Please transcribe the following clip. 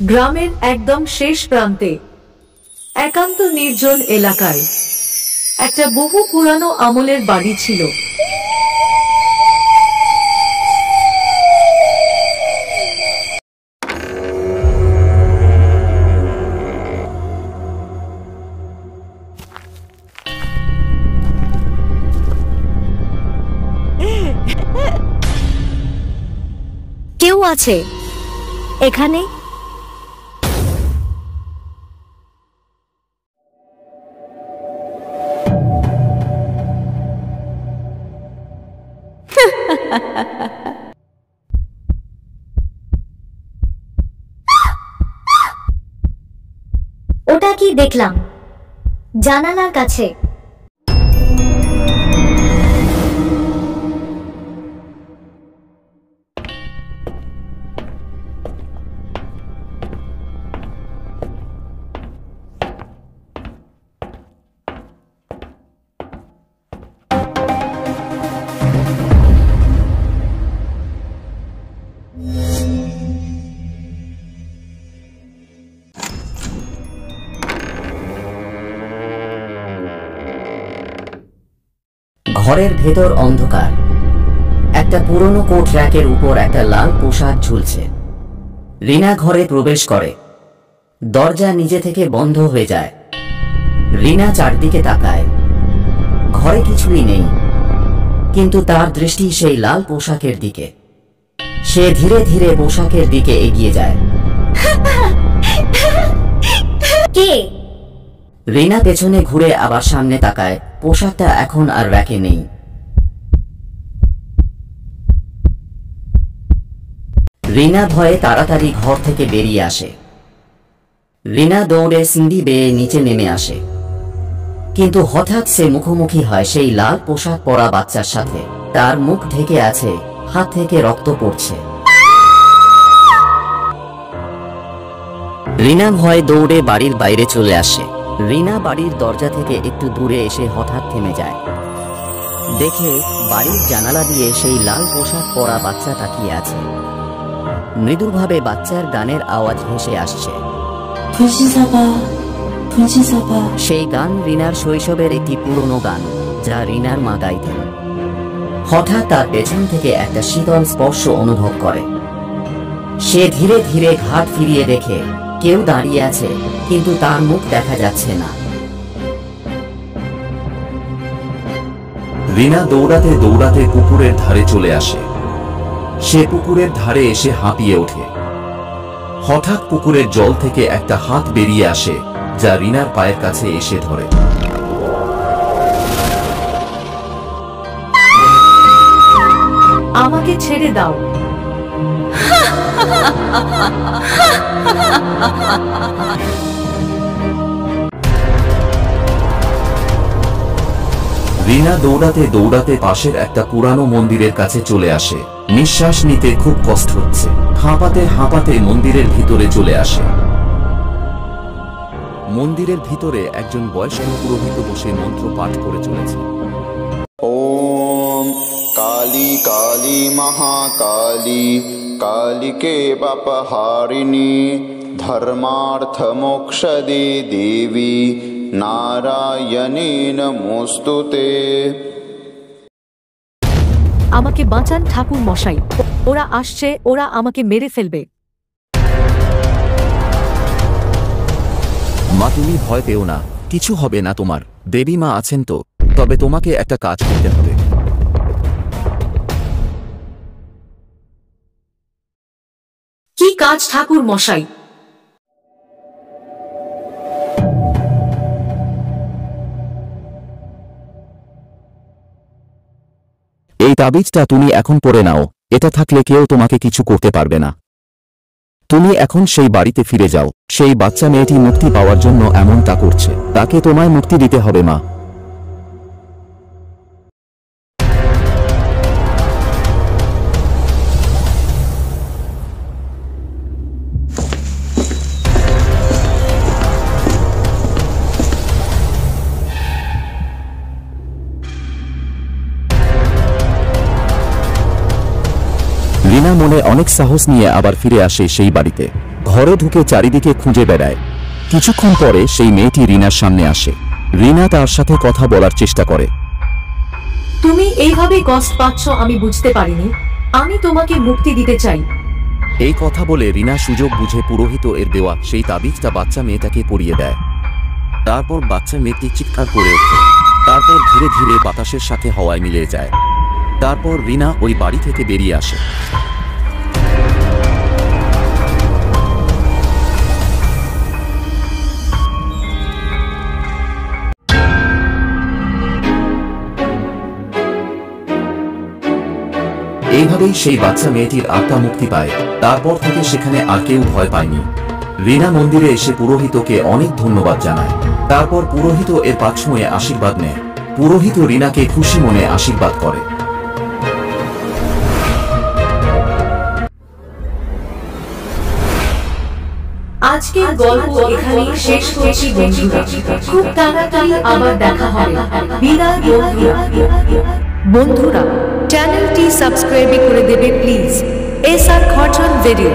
গ্রামের একদম শেষ প্রান্তে একান্ত নির্জন এলাকায় একটা বহু পুরানো আমলের বাড়ি ছিল। কেউ আছে এখানে? ওটা কি দেখলাম জানালার কাছে? ঘরের ভেতর অন্ধকার। একটা পুরনো কোট র্যাকের উপর একটা লাল পোশাক ঝুলছে। রিনা ঘরে প্রবেশ করে। দরজা নিজে থেকে বন্ধ হয়ে যায়। রিনা চারদিকে তাকায়। ঘরে কিছুই নেই, কিন্তু তার দৃষ্টি সেই লাল পোশাকের দিকে। সে ধীরে ধীরে পোশাকের দিকে এগিয়ে যায়। কে? রিনা পেছনে ঘুরে আবার সামনে তাকায়। পোশাকটা এখন আর র্যাকে নেই। রিনা ভয়ে তাড়াতাড়ি ঘর থেকে বেরিয়ে আসে। রিনা দৌড়ে সিঁড়ি বেয়ে নিচে নেমে আসে, কিন্তু হঠাৎ সে মুখোমুখি হয় সেই লাল পোশাক পরা বাচ্চার সাথে। তার মুখ ঢেকে আছে, হাত থেকে রক্ত পড়ছে। রিনা ভয়ে দৌড়ে বাড়ির বাইরে চলে আসে। রিনা বাড়ির দরজা থেকে একটু দূরে এসে হঠাৎ থেমে যায়। দেখে বাড়ির জানালা দিয়ে সেই লাল পোশাক পরা বাচ্চা তাকিয়ে আছে। মৃদুভাবে বাচ্চার গানের আওয়াজ ভেসে আসছে। সেই গান রিনার শৈশবের একটি পুরনো গান, যা রিনার মা গাইতেন। হঠাৎ তার পেছন থেকে একটা শীতল স্পর্শ অনুভব করে। সে ধীরে ধীরে ঘাট ফিরিয়ে দেখে কেউ দাঁড়িয়ে আছে, কিন্তু তার মুখ দেখা যাচ্ছে না। রিনা দৌড়াতে দৌড়াতে পুকুরের ধারে চলে আসে। সে পুকুরের ধারে এসে হাঁপিয়ে ওঠে। হঠাৎ পুকুরের জল থেকে একটা হাত বেরিয়ে আসে, যা রিনার পায়ের কাছে এসে ধরে। আমাকে ছেড়ে দাও। রিনা দৌড়াতে দৌড়াতে পাশের একটা পুরানো মন্দিরের কাছে চলে আসে। নিঃশ্বাস নিতে খুব কষ্ট হচ্ছে। হাঁপাতে হাঁপাতে মন্দিরের ভিতরে চলে আসে। মন্দিরের ভিতরে একজন বয়স্ক পুরোহিত বসে মন্ত্র পাঠ করে চলেছে। ওম কালী কালী মহাকালী কালিকে বাপহারিণী ধর্মার্থ মোক্ষদে দেবী নারায়ণী নমস্তুতে। আমাকে বাঁচান ঠাকুর মশাই, ওরা আসছে, ওরা আমাকে মেরে ফেলবে। মা তুমি ভয় পেও না, কিছু হবে না তোমার। দেবী মা আছেন তো। তবে তোমাকে একটা কাজ করতে হবে। কি কাজ ঠাকুর মশাই? এই তাবিজটা তুমি এখন পরে নাও। এটা থাকলে কেউ তোমাকে কিছু করতে পারবে না। তুমি এখন সেই বাড়িতে ফিরে যাও। সেই বাচ্চা মেয়েটি মুক্তি পাওয়ার জন্য এমনটা করছে। তাকে তোমায় মুক্তি দিতে হবে মা। রিনা মনে অনেক সাহস নিয়ে আবার ফিরে আসে সেই বাড়িতে। ঘরে ঢুকে চারিদিকে খুঁজে বেড়ায়। কিছুক্ষণ পরে সেই মেয়েটি রিনার সামনে আসে। রিনা তার সাথে কথা বলার চেষ্টা করে। তুমি এইভাবে কষ্ট পাচ্ছ আমি বুঝতে পারিনি। আমি তোমাকে মুক্তি দিতে চাই। এই কথা বলে রিনা সুযোগ বুঝে পুরোহিত এর দেওয়া সেই তাবিজটা বাচ্চা মেয়েটাকে পরিয়ে দেয়। তারপর বাচ্চা মেয়েটি চিৎকার করে ওঠে। তারপর ধীরে ধীরে বাতাসের সাথে হাওয়ায় মিলে যায়। তারপর রিনা ওই বাড়ি থেকে বেরিয়ে আসে। এইভাবেই সেই বাচ্চা মেয়েটির আত্মা মুক্তি পায়। তারপর থেকে সেখানে আর কেউ ভয় পায়নি। রিনা মন্দিরে এসে পুরোহিতকে অনেক ধন্যবাদ জানায়। তারপর পুরোহিত এর পা ছুঁয়ে আশীর্বাদ নেয়। পুরোহিত রিনাকে খুশি মনে আশীর্বাদ করে। আজকের গল্প এখানেই শেষ করছি বন্ধুরা। খুব তাড়াতাড়ি আবার দেখা হবে। বিদায় বন্ধুরা, চ্যানেলটি সাবস্ক্রাইব করে দেবে প্লিজ। SR খরচন video.